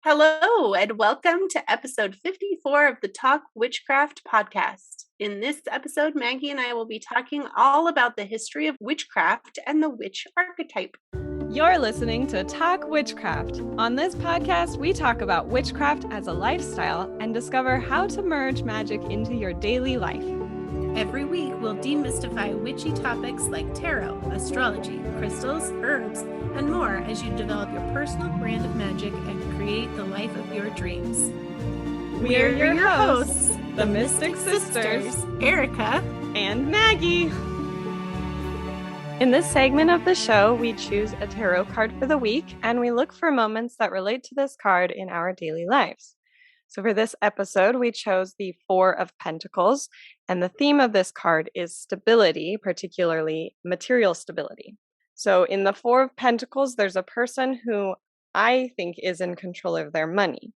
Hello, and welcome to episode 54 of the Talk Witchcraft podcast. In this episode, Maggie and I will be talking all about the history of witchcraft and the witch archetype. You're listening to Talk Witchcraft. On this podcast, we talk about witchcraft as a lifestyle and discover how to merge magic into your daily life. Every week, we'll demystify witchy topics like tarot, astrology, crystals, herbs, and more as you develop your personal brand of magic and create the life of your dreams. We're your hosts, the Mystic Sisters, Erica and Maggie. In this segment of the show, we choose a tarot card for the week, and we look for moments that relate to this card in our daily lives. So for this episode, we chose the Four of Pentacles, and the theme of this card is stability, particularly material stability. So in the Four of Pentacles, there's a person who I think is in control of their money.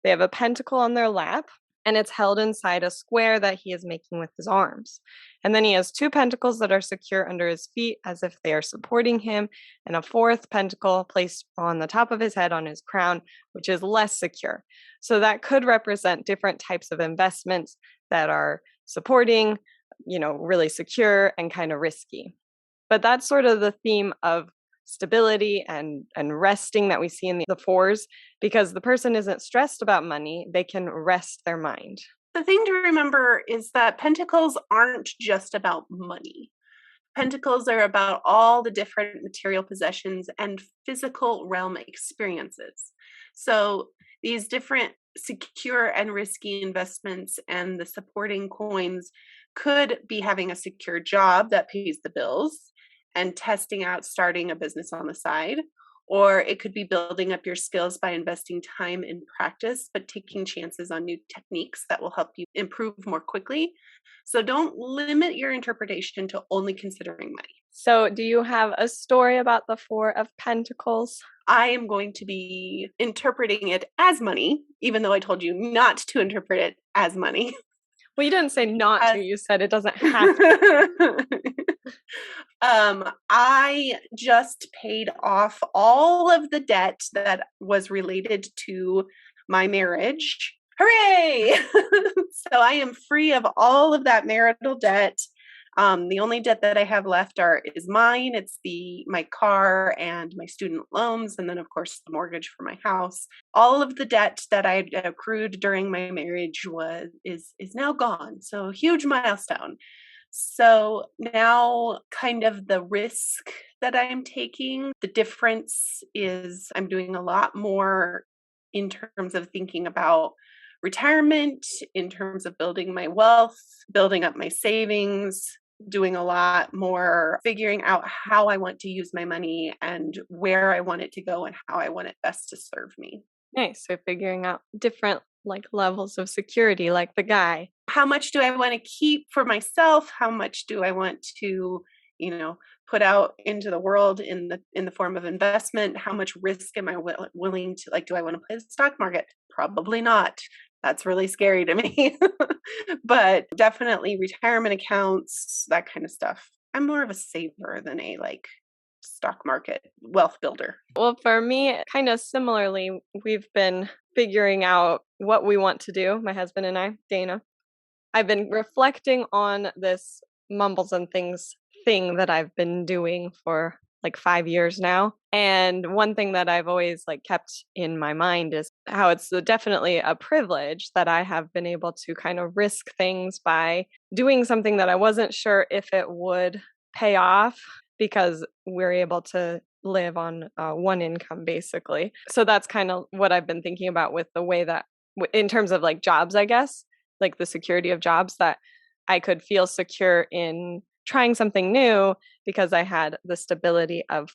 They have a pentacle on their lap, and it's held inside a square that he is making with his arms. And then he has two pentacles that are secure under his feet as if they are supporting him, and a fourth pentacle placed on the top of his head on his crown, which is less secure. So that could represent different types of investments that are supporting, really secure and kind of risky. But that's sort of the theme of stability and resting that we see in the fours, because the person isn't stressed about money, they can rest their mind. The thing to remember is that pentacles aren't just about money. Pentacles are about all the different material possessions and physical realm experiences. So these different secure and risky investments and the supporting coins could be having a secure job that pays the bills and testing out starting a business on the side. Or it could be building up your skills by investing time in practice, but taking chances on new techniques that will help you improve more quickly. So don't limit your interpretation to only considering money. So do you have a story about the Four of Pentacles? I am going to be interpreting it as money, even though I told you not to interpret it as money. Well, you didn't say not to, you said it doesn't have to. I just paid off all of the debt that was related to my marriage. Hooray! So I am free of all of that marital debt. The only debt that I have left is mine. It's my car and my student loans, and then of course the mortgage for my house. All of the debt that I accrued during my marriage is now gone. So huge milestone. So now kind of the risk that I'm taking, the difference is I'm doing a lot more in terms of thinking about retirement, in terms of building my wealth, building up my savings, doing a lot more figuring out how I want to use my money and where I want it to go and how I want it best to serve me. Nice. So figuring out different levels of security, like the guy. How much do I want to keep for myself? How much do I want to, put out into the world in the form of investment? How much risk am I willing to, do I want to play the stock market? Probably not. That's really scary to me. But definitely retirement accounts, that kind of stuff. I'm more of a saver than a stock market wealth builder. Well, for me, kind of similarly, we've been figuring out what we want to do, my husband and I, Dana. I've been reflecting on this mumbles and things thing that I've been doing for 5 years now. And one thing that I've always kept in my mind is how it's definitely a privilege that I have been able to kind of risk things by doing something that I wasn't sure if it would pay off, because we're able to live on one income basically. So that's kind of what I've been thinking about with the way that in terms of jobs, I guess, the security of jobs, that I could feel secure in trying something new because I had the stability of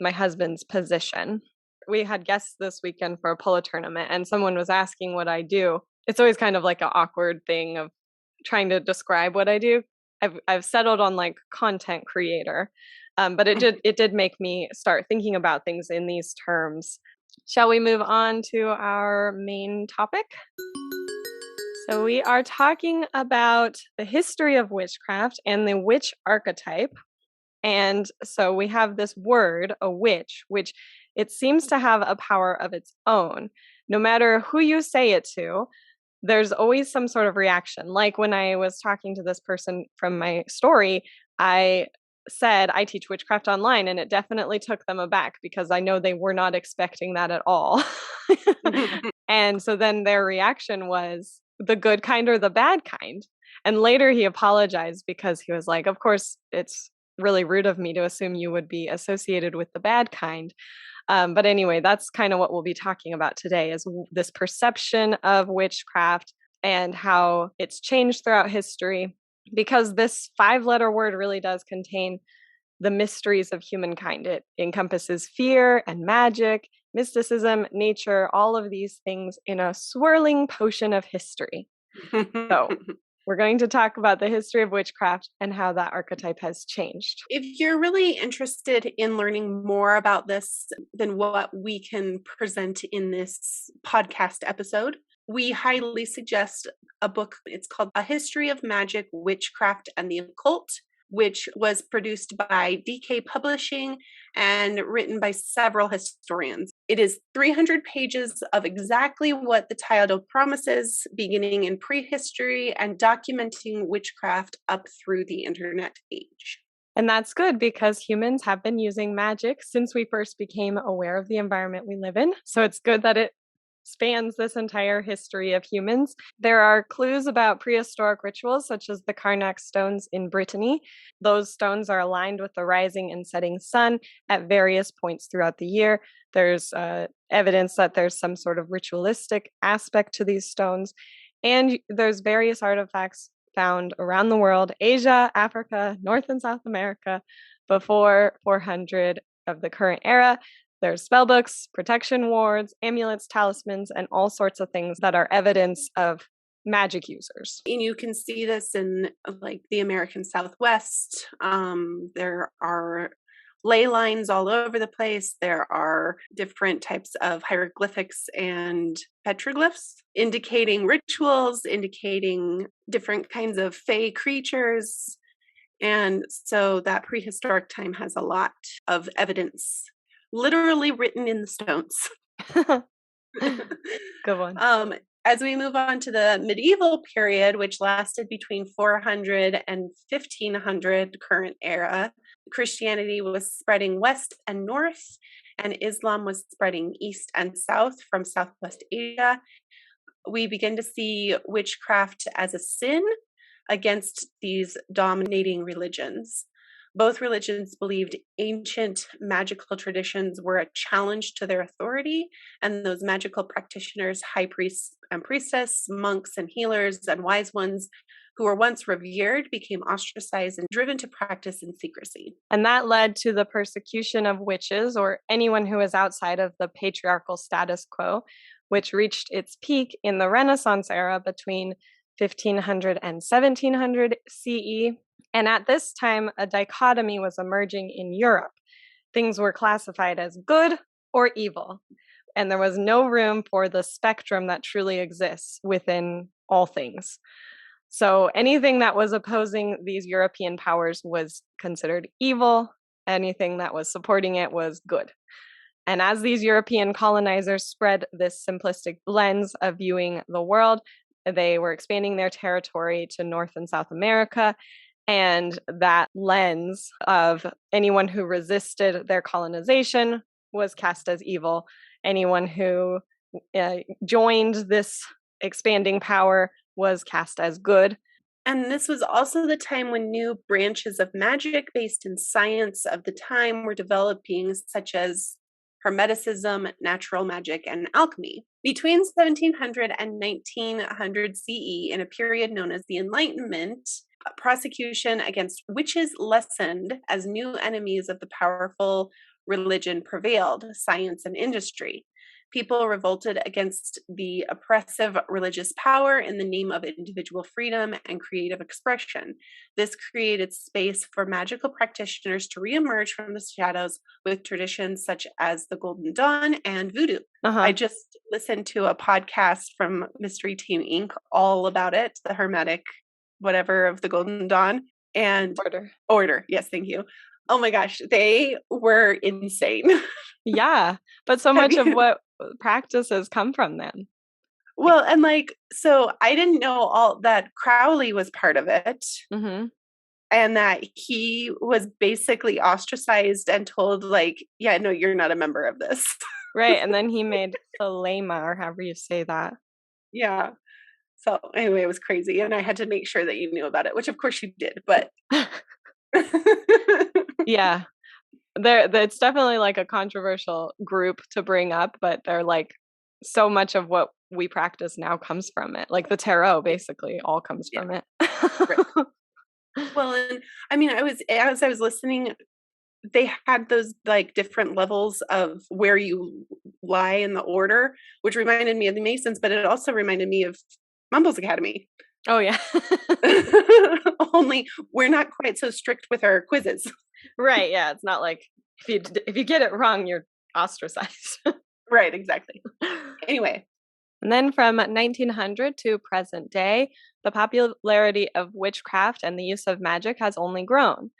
my husband's position. We had guests this weekend for a polo tournament, and someone was asking what I do. It's always kind of an awkward thing of trying to describe what I do. I've settled on content creator, but it did make me start thinking about things in these terms. Shall we move on to our main topic? So we are talking about the history of witchcraft and the witch archetype. And so we have this word, a witch, which it seems to have a power of its own. no matter who you say it to, there's always some sort of reaction. Like when I was talking to this person from my story, I said I teach witchcraft online, and it definitely took them aback because I know they were not expecting that at all. And so then their reaction was the good kind or the bad kind. And later he apologized because he was like, of course, it's really rude of me to assume you would be associated with the bad kind. But anyway, that's kind of what we'll be talking about today is this perception of witchcraft and how it's changed throughout history, because this 5-letter word really does contain the mysteries of humankind. It encompasses fear and magic, mysticism, nature, all of these things in a swirling potion of history. So we're going to talk about the history of witchcraft and how that archetype has changed. If you're really interested in learning more about this than what we can present in this podcast episode, we highly suggest a book. It's called A History of Magic, Witchcraft, and the Occult, which was produced by DK Publishing and written by several historians. It is 300 pages of exactly what the title promises, beginning in prehistory and documenting witchcraft up through the internet age. And that's good because humans have been using magic since we first became aware of the environment we live in. So it's good that it spans this entire history of humans. There are clues about prehistoric rituals, such as the Karnak stones in Brittany. Those stones are aligned with the rising and setting sun at various points throughout the year. There's evidence that there's some sort of ritualistic aspect to these stones. And there's various artifacts found around the world, Asia, Africa, North and South America, before 400 of the current era. There's spell books, protection wards, amulets, talismans, and all sorts of things that are evidence of magic users. And you can see this in like the American Southwest. There are ley lines all over the place. There are different types of hieroglyphics and petroglyphs indicating rituals, indicating different kinds of fey creatures. And so that prehistoric time has a lot of evidence literally written in the stones. Good one. As we move on to the medieval period, which lasted between 400 and 1500 current era, Christianity was spreading west and north, and Islam was spreading east and south from Southwest Asia. We begin to see witchcraft as a sin against these dominating religions. Both religions believed ancient magical traditions were a challenge to their authority, and those magical practitioners, high priests and priestess, monks and healers and wise ones who were once revered became ostracized and driven to practice in secrecy. And that led to the persecution of witches or anyone who is outside of the patriarchal status quo, which reached its peak in the Renaissance era between 1500 and 1700 CE. And at this time, a dichotomy was emerging in Europe. Things were classified as good or evil, and there was no room for the spectrum that truly exists within all things. So anything that was opposing these European powers was considered evil. Anything that was supporting it was good. And as these European colonizers spread this simplistic lens of viewing the world, they were expanding their territory to North and South America. And that lens of anyone who resisted their colonization was cast as evil. Anyone who joined this expanding power was cast as good. And this was also the time when new branches of magic based in science of the time were developing, such as Hermeticism, natural magic, and alchemy. Between 1700 and 1900 CE, in a period known as the Enlightenment, prosecution against witches lessened as new enemies of the powerful religion prevailed, science and industry. People revolted against the oppressive religious power in the name of individual freedom and creative expression. This created space for magical practitioners to reemerge from the shadows with traditions such as the Golden Dawn and voodoo. I just listened to a podcast from Mystery Team Inc. all about it, the Hermetic whatever of the Golden Dawn and Order. Yes, thank you. Oh my gosh, they were insane. Yeah, but so Have much of you? what practices come from them. Like, Well, and like, so I didn't know all that Crowley was part of it, mhm. and that he was basically ostracized and told, like, yeah, no, you're not a member of this. Right, and then he made Thelema, or however you say that. Yeah. So anyway, it was crazy. And I had to make sure that you knew about it, which of course you did, but Yeah, it's definitely like a controversial group to bring up, but they're like so much of what we practice now comes from it. Like the tarot basically all comes yeah, from it. right. Well, and I mean, as I was listening, they had those like different levels of where you lie in the order, which reminded me of the Masons, but it also reminded me of Mumbles Academy. Oh yeah. Only we're not quite so strict with our quizzes. Right, yeah, it's not like if you get it wrong, you're ostracized. Right, exactly. Anyway, And then from 1900 to present day, the popularity of witchcraft and the use of magic has only grown.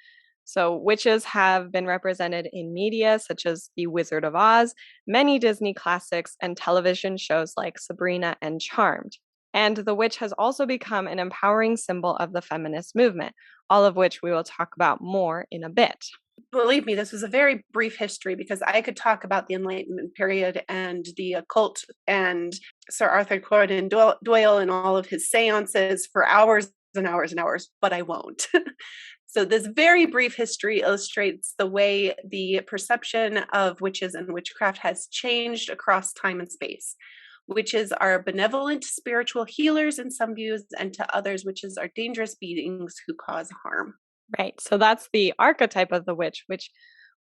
So, witches have been represented in media such as The Wizard of Oz, many Disney classics, and television shows like Sabrina and Charmed. And the witch has also become an empowering symbol of the feminist movement, all of which we will talk about more in a bit. believe me, this was a very brief history because I could talk about the Enlightenment period and the occult and Sir Arthur Conan Doyle and all of his seances for hours and hours and hours, but I won't. So, this very brief history illustrates the way the perception of witches and witchcraft has changed across time and space. Witches are benevolent spiritual healers in some views, and to others, witches are dangerous beings who cause harm. Right. So that's the archetype of the witch, which.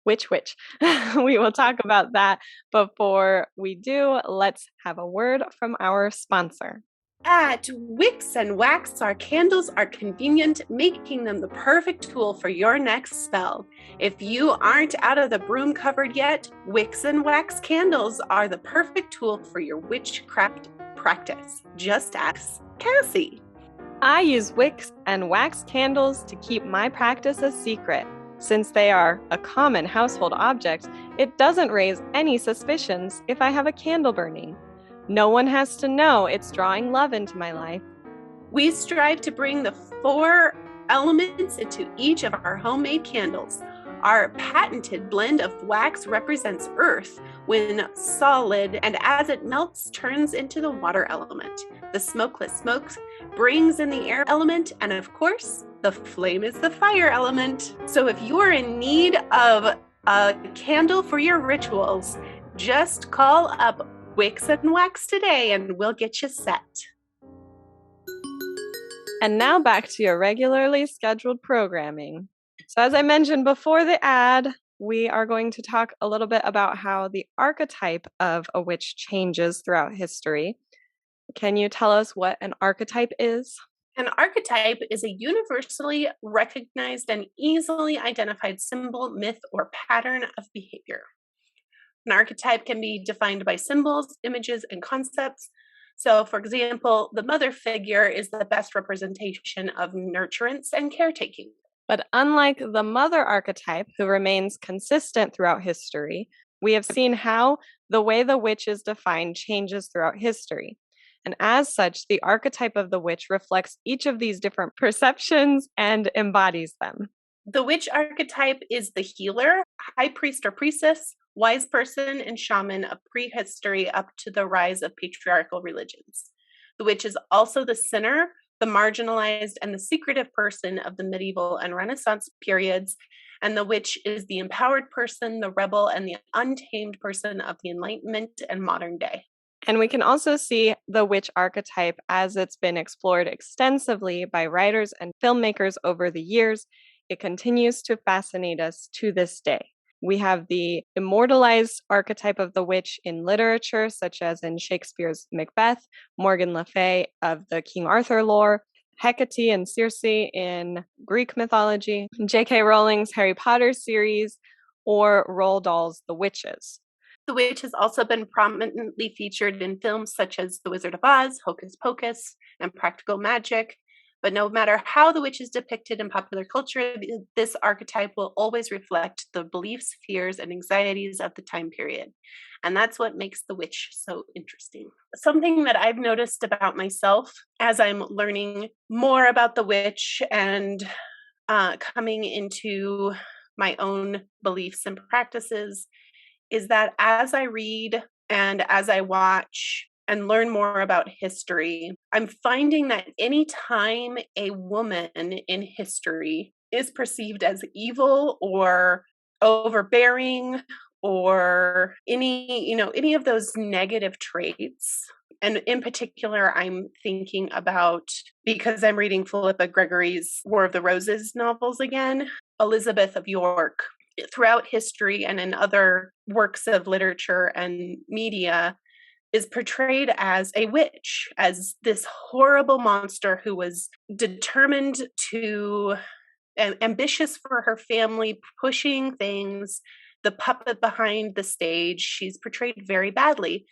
We will talk about that. Before we do, let's have a word from our sponsor. At Wicks and Wax, our candles are convenient, making them the perfect tool for your next spell. If you aren't out of the broom cupboard yet, Wicks and Wax candles are the perfect tool for your witchcraft practice. Just ask Cassie. I use wicks and wax candles to keep my practice a secret. Since they are a common household object, it doesn't raise any suspicions if I have a candle burning. No one has to know it's drawing love into my life. We strive to bring the 4 elements into each of our homemade candles. Our patented blend of wax represents earth when solid, and as it melts, turns into the water element. The smokeless smoke brings in the air element, and of course, the flame is the fire element. So if you are in need of a candle for your rituals, just call up Wicks and Wax today and we'll get you set. And now back to your regularly scheduled programming. So, as I mentioned before the ad, we are going to talk a little bit about how the archetype of a witch changes throughout history. Can you tell us what an archetype is? An archetype is a universally recognized and easily identified symbol, myth, or pattern of behavior. An archetype can be defined by symbols, images, and concepts. So, for example, the mother figure is the best representation of nurturance and caretaking. But unlike the mother archetype, who remains consistent throughout history, we have seen how the way the witch is defined changes throughout history. And as such, the archetype of the witch reflects each of these different perceptions and embodies them. The witch archetype is the healer, high priest or priestess, wise person, and shaman of prehistory up to the rise of patriarchal religions. The witch is also the sinner, the marginalized, and the secretive person of the medieval and Renaissance periods. And the witch is the empowered person, the rebel, and the untamed person of the Enlightenment and modern day. And we can also see the witch archetype as it's been explored extensively by writers and filmmakers over the years. It continues to fascinate us to this day. We have the immortalized archetype of the witch in literature, such as in Shakespeare's Macbeth, Morgan Le Fay of the King Arthur lore, Hecate and Circe in Greek mythology, J.K. Rowling's Harry Potter series, or Roald Dahl's The Witches. The witch has also been prominently featured in films such as The Wizard of Oz, Hocus Pocus, and Practical Magic. But no matter how the witch is depicted in popular culture, this archetype will always reflect the beliefs, fears, and anxieties of the time period. And that's what makes the witch so interesting. Something that I've noticed about myself as I'm learning more about the witch and coming into my own beliefs and practices is that as I read and as I watch and learn more about history, I'm finding that anytime a woman in history is perceived as evil or overbearing or any of those negative traits, and in particular I'm thinking about, because I'm reading Philippa Gregory's War of the Roses novels again, Elizabeth of York throughout history and in other works of literature and media is portrayed as a witch, as this horrible monster who was determined to and ambitious for her family, pushing things, the puppet behind the stage. She's portrayed very badly.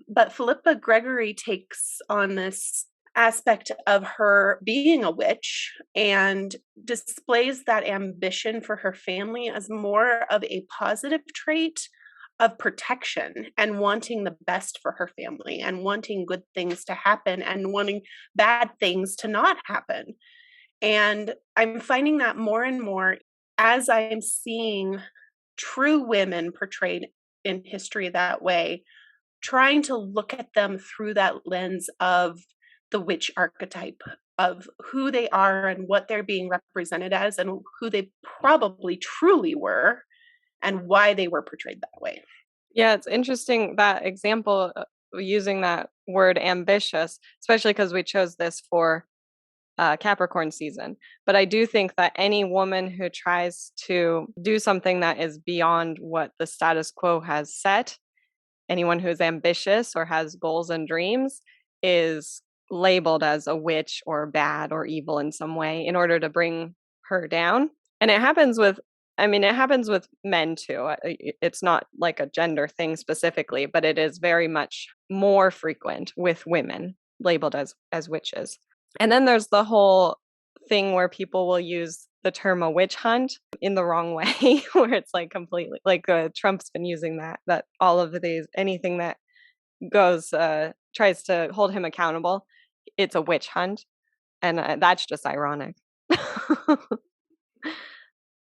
But Philippa Gregory takes on this aspect of her being a witch and displays that ambition for her family as more of a positive trait of protection and wanting the best for her family and wanting good things to happen and wanting bad things to not happen. And I'm finding that more and more as I'm seeing true women portrayed in history that way, trying to look at them through that lens of the witch archetype, of who they are and what they're being represented as and who they probably truly were and why they were portrayed that way. Yeah, it's interesting that example using that word ambitious, especially because we chose this for Capricorn season. But I do think that any woman who tries to do something that is beyond what the status quo has set, anyone who's ambitious or has goals and dreams, is labeled as a witch or bad or evil in some way in order to bring her down. And it happens with men too. It's not like a gender thing specifically, but it is very much more frequent with women labeled as witches. And then there's the whole thing where people will use the term a witch hunt in the wrong way, where it's like completely like Trump's been using that all of these, anything that goes tries to hold him accountable, it's a witch hunt, and that's just ironic. I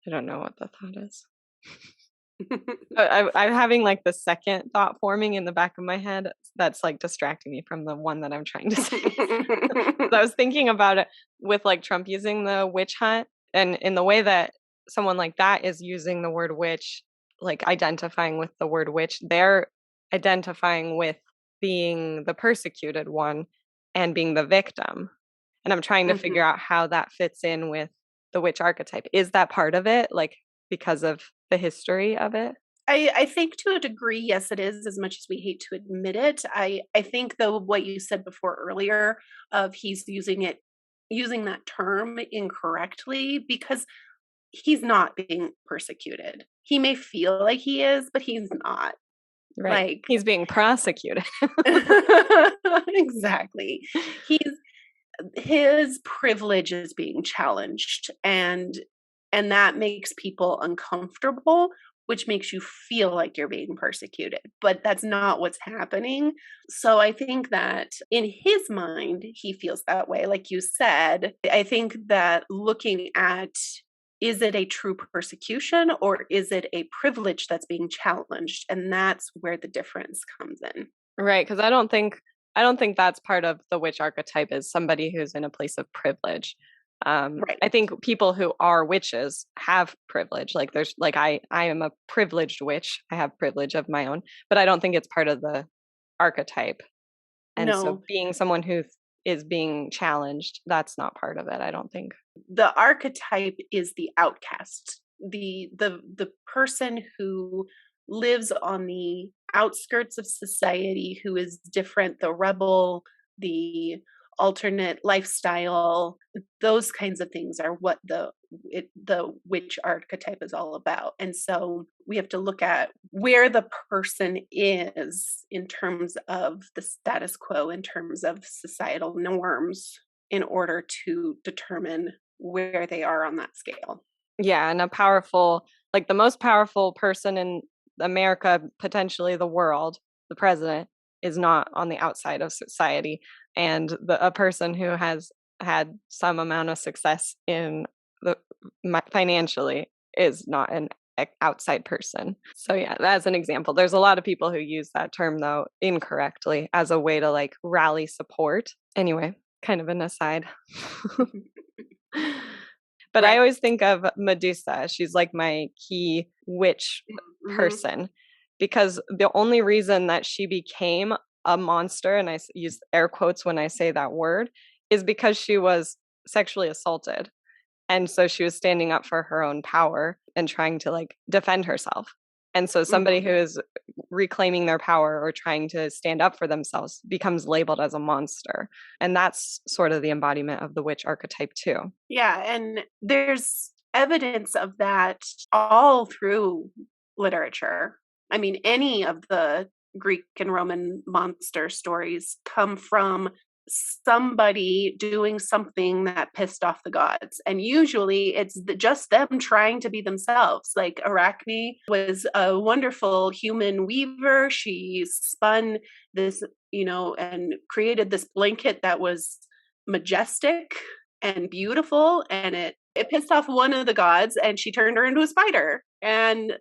don't know what the thought is. I'm having like the second thought forming in the back of my head that's like distracting me from the one that I'm trying to say. I was thinking about it with like Trump using the witch hunt, and in the way that someone like that is using the word witch, like identifying with the word witch, they're identifying with being the persecuted one and being the victim. And I'm trying to figure out how that fits in with the witch archetype. Is that part of it? Like, because of the history of it? I think to a degree, yes, it is, as much as we hate to admit it. I think though what you said before earlier of he's using that term incorrectly because he's not being persecuted. He may feel like he is, but he's not. Right. Like he's being prosecuted. Exactly. His privilege is being challenged and that makes people uncomfortable, which makes you feel like you're being persecuted, but that's not what's happening. So I think that in his mind, he feels that way. Like you said, I think that looking at, is it a true persecution or is it a privilege that's being challenged? And that's where the difference comes in. Right. Because I don't think that's part of the witch archetype is somebody who's in a place of privilege. Right. I think people who are witches have privilege. Like there's like I am a privileged witch. I have privilege of my own, but I don't think it's part of the archetype. And so being someone who is being challenged, that's not part of it, I don't think. The archetype is the outcast, the person who lives on the outskirts of society, who is different, the rebel, the alternate lifestyle. Those kinds of things are what the witch archetype is all about. And so we have to look at where the person is in terms of the status quo, in terms of societal norms. in order to determine where they are on that scale. Yeah, and a powerful, like the most powerful person in America, potentially the world, the president, is not on the outside of society. And a person who has had some amount of success in the financially is not an outside person. So yeah, that's an example. There's a lot of people who use that term though incorrectly as a way to like rally support. Anyway, kind of an aside. But I Right. always think of Medusa. She's like my key witch person because the only reason that she became a monster, and I use air quotes when I say that word, is because she was sexually assaulted. And so she was standing up for her own power and trying to like defend herself. And so somebody who is reclaiming their power or trying to stand up for themselves becomes labeled as a monster. And that's sort of the embodiment of the witch archetype too. Yeah, and there's evidence of that all through literature. I mean, any of the Greek and Roman monster stories come from somebody doing something that pissed off the gods. And usually it's just them trying to be themselves. Like Arachne was a wonderful human weaver. She spun this, and created this blanket that was majestic and beautiful. And it pissed off one of the gods and she turned her into a spider. And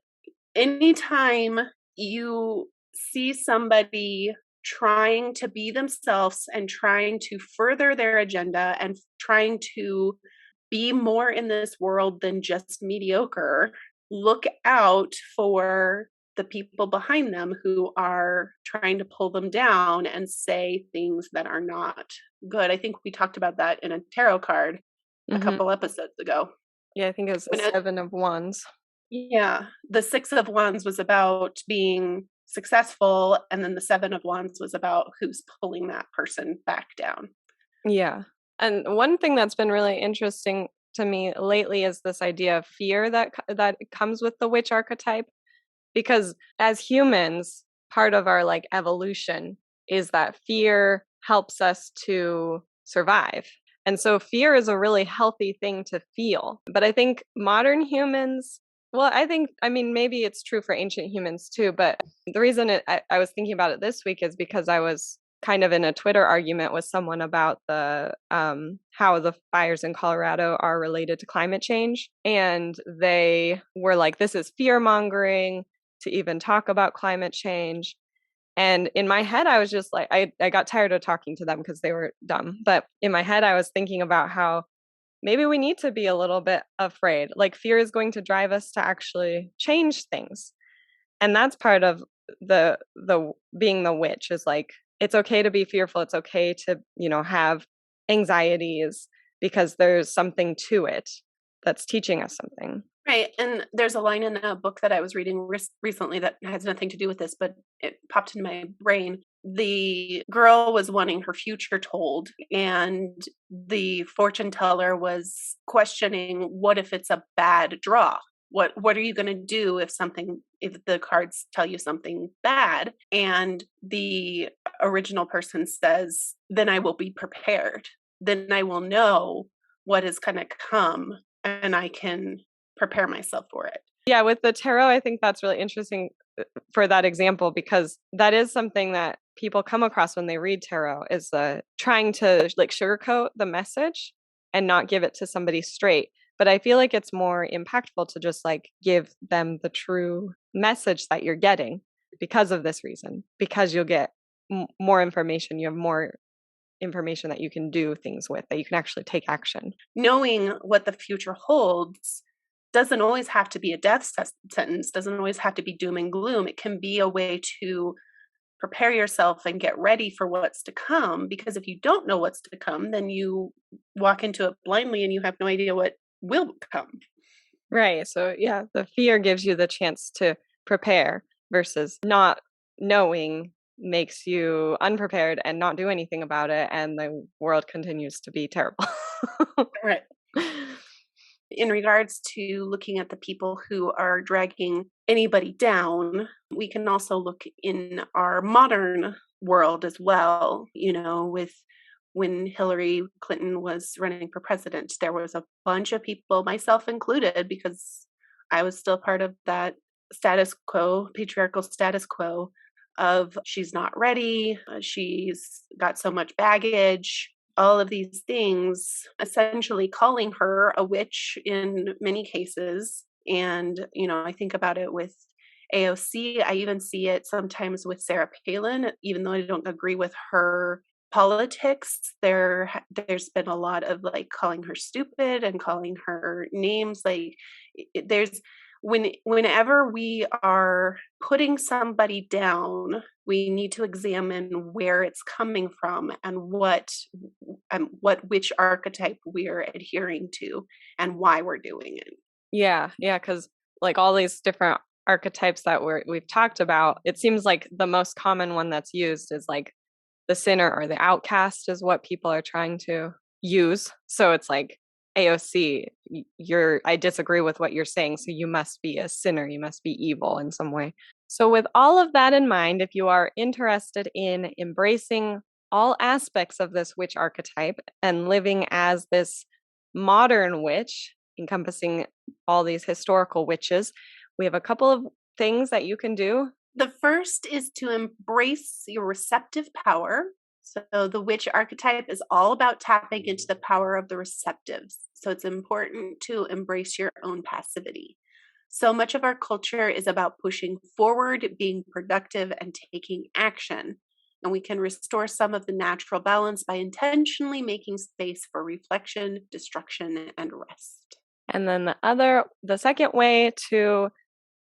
anytime you see somebody trying to be themselves and trying to further their agenda and trying to be more in this world than just mediocre, look out for the people behind them who are trying to pull them down and say things that are not good. I think we talked about that in a tarot card a couple episodes ago. Yeah, I think it was the Seven of Wands. Yeah, the Six of Wands was about being successful, and then the Seven of Wands was about who's pulling that person back down. Yeah. And one thing that's been really interesting to me lately is this idea of fear that comes with the witch archetype, because as humans, part of our like evolution is that fear helps us to survive. And so fear is a really healthy thing to feel. But I think modern humans, well, I mean, maybe it's true for ancient humans too, but the reason I was thinking about it this week is because I was kind of in a Twitter argument with someone about the how the fires in Colorado are related to climate change. And they were like, this is fear mongering to even talk about climate change. And in my head, I was just like, I got tired of talking to them because they were dumb. But in my head, I was thinking about how maybe we need to be a little bit afraid. Like fear is going to drive us to actually change things. And that's part of the being the witch is like, it's okay to be fearful. It's okay to, have anxieties because there's something to it that's teaching us something. Right. And there's a line in a book that I was reading recently that has nothing to do with this, but it popped in my brain. The girl was wanting her future told, and the fortune teller was questioning, what if it's a bad draw? What are you going to do if the cards tell you something bad? And the original person says, then I will be prepared. Then I will know what is going to come and I can prepare myself for it. Yeah, with the tarot, I think that's really interesting for that example, because that is something that people come across when they read tarot is trying to like sugarcoat the message and not give it to somebody straight. But I feel like it's more impactful to just like give them the true message that you're getting because of this reason, because you'll get more information. You have more information that you can do things with, that you can actually take action. Knowing what the future holds doesn't always have to be a death sentence, doesn't always have to be doom and gloom. It can be a way to prepare yourself and get ready for what's to come. Because if you don't know what's to come, then you walk into it blindly and you have no idea what will come. Right. So yeah, the fear gives you the chance to prepare versus not knowing makes you unprepared and not do anything about it. And the world continues to be terrible. Right. In regards to looking at the people who are dragging anybody down, we can also look in our modern world as well, with when Hillary Clinton was running for president. There was a bunch of people, myself included, because I was still part of that status quo, patriarchal status quo of she's not ready, she's got so much baggage, all of these things, essentially calling her a witch in many cases. And, I think about it with AOC. I even see it sometimes with Sarah Palin, even though I don't agree with her politics. There's been a lot of like calling her stupid and calling her names. Like there's whenever we are putting somebody down, we need to examine where it's coming from and what which archetype we're adhering to and why we're doing it. Yeah, because like all these different archetypes that we've talked about, it seems like the most common one that's used is like the sinner or the outcast is what people are trying to use. So it's like AOC, I disagree with what you're saying, so you must be a sinner, you must be evil in some way. So with all of that in mind, if you are interested in embracing all aspects of this witch archetype and living as this modern witch, encompassing all these historical witches, we have a couple of things that you can do. The first is to embrace your receptive power. So the witch archetype is all about tapping into the power of the receptives. So it's important to embrace your own passivity. So much of our culture is about pushing forward, being productive, and taking action. And we can restore some of the natural balance by intentionally making space for reflection, destruction, and rest. And then the second way to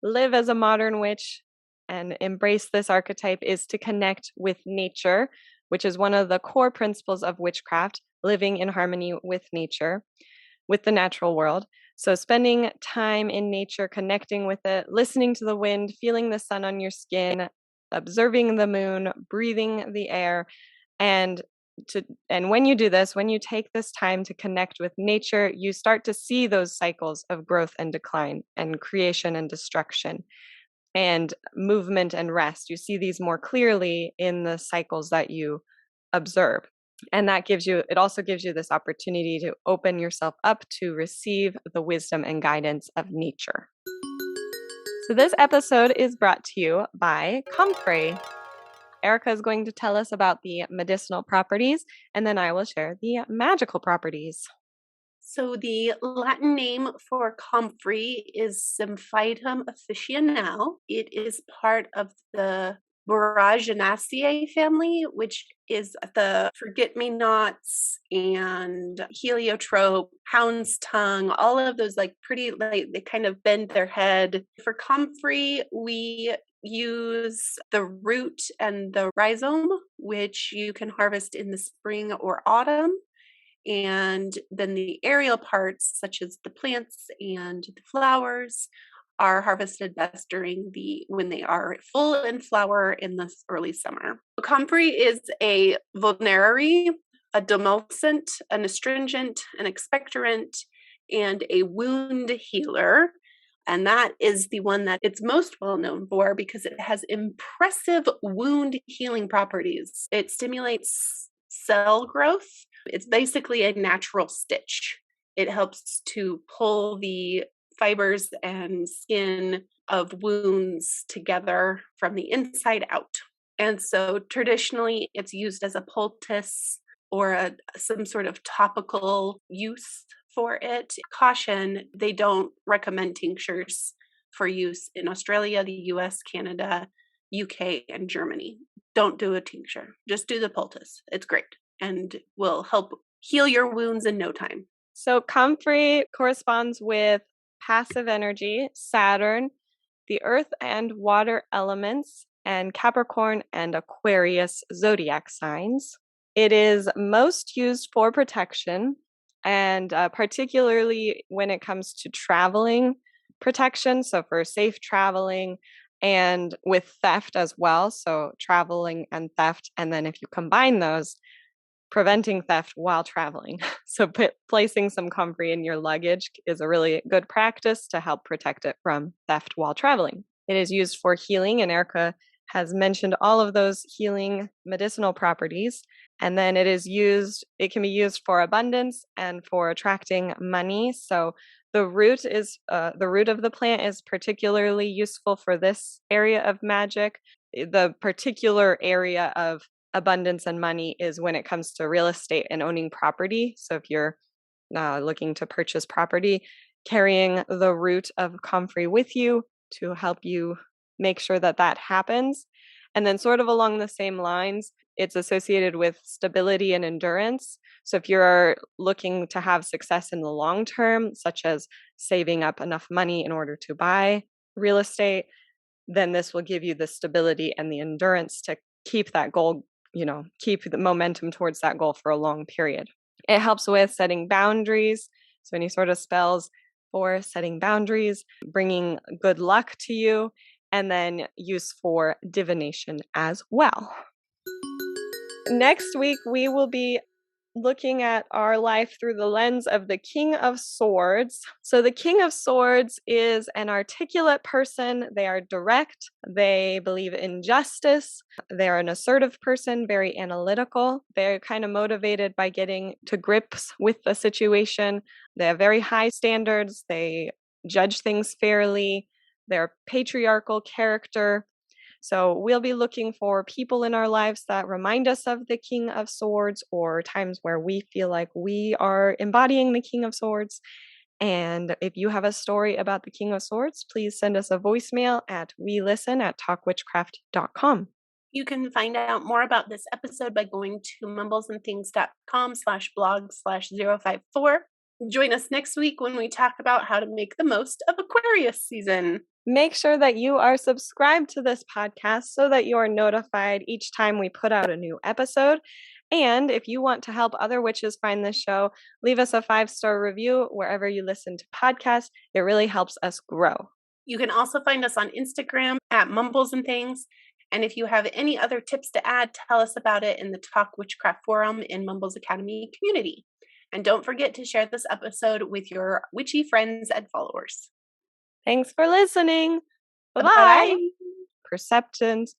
live as a modern witch and embrace this archetype is to connect with nature, which is one of the core principles of witchcraft, living in harmony with nature, with the natural world. So spending time in nature, connecting with it, listening to the wind, feeling the sun on your skin, observing the moon, breathing the air, and when you do this, when you take this time to connect with nature, you start to see those cycles of growth and decline and creation and destruction and movement and rest. You see these more clearly in the cycles that you observe. And it also gives you this opportunity to open yourself up to receive the wisdom and guidance of nature. So this episode is brought to you by Comfrey. Erica is going to tell us about the medicinal properties, and then I will share the magical properties. So the Latin name for comfrey is Symphytum officinale. It is part of the Boraginaceae family, which is the forget-me-nots and heliotrope, hound's tongue, all of those like pretty, like they kind of bend their head. For comfrey, we use the root and the rhizome, which you can harvest in the spring or autumn. And then the aerial parts, such as the plants and the flowers, are harvested best when they are full in flower in the early summer. Comfrey is a vulnerary, a demulcent, an astringent, an expectorant, and a wound healer. And that is the one that it's most well known for because it has impressive wound healing properties. It stimulates cell growth. It's basically a natural stitch. It helps to pull the fibers and skin of wounds together from the inside out. And so traditionally it's used as a poultice or some sort of topical use for it. Caution, they don't recommend tinctures for use in Australia, the US, Canada, UK, and Germany. Don't do a tincture. Just do the poultice. It's great and will help heal your wounds in no time. So comfrey corresponds with passive energy, Saturn, the earth and water elements, and Capricorn and Aquarius zodiac signs. It is most used for protection, and particularly when it comes to traveling protection, so for safe traveling and with theft as well, so traveling and theft, and then if you combine those, preventing theft while traveling. So placing some comfrey in your luggage is a really good practice to help protect it from theft while traveling. It is used for healing, and Erica has mentioned all of those healing medicinal properties. And then it can be used for abundance and for attracting money. So the root of the plant is particularly useful for this area of magic. The particular area of abundance and money is when it comes to real estate and owning property. So if you're looking to purchase property, carrying the root of comfrey with you to help you make sure that that happens. And then, sort of along the same lines, it's associated with stability and endurance. So if you're looking to have success in the long term, such as saving up enough money in order to buy real estate, then this will give you the stability and the endurance to keep that goal, keep the momentum towards that goal for a long period. It helps with setting boundaries. So any sort of spells for setting boundaries, bringing good luck to you, and then use for divination as well. Next week, we will be looking at our life through the lens of the King of Swords. So the King of Swords is an articulate person. They are direct. They believe in justice. They're an assertive person, very analytical. They're kind of motivated by getting to grips with the situation. They have very high standards. They judge things fairly. They're patriarchal character. So we'll be looking for people in our lives that remind us of the King of Swords, or times where we feel like we are embodying the King of Swords. And if you have a story about the King of Swords, please send us a voicemail at welisten@talkwitchcraft.com. You can find out more about this episode by going to mumblesandthings.com/blog/054. Join us next week when we talk about how to make the most of Aquarius season. Make sure that you are subscribed to this podcast so that you are notified each time we put out a new episode. And if you want to help other witches find this show, leave us a 5-star review wherever you listen to podcasts. It really helps us grow. You can also find us on Instagram at Mumbles and Things. And if you have any other tips to add, tell us about it in the Talk Witchcraft Forum in Mumbles Academy community. And don't forget to share this episode with your witchy friends and followers. Thanks for listening. Bye-bye. Bye. Perceptions.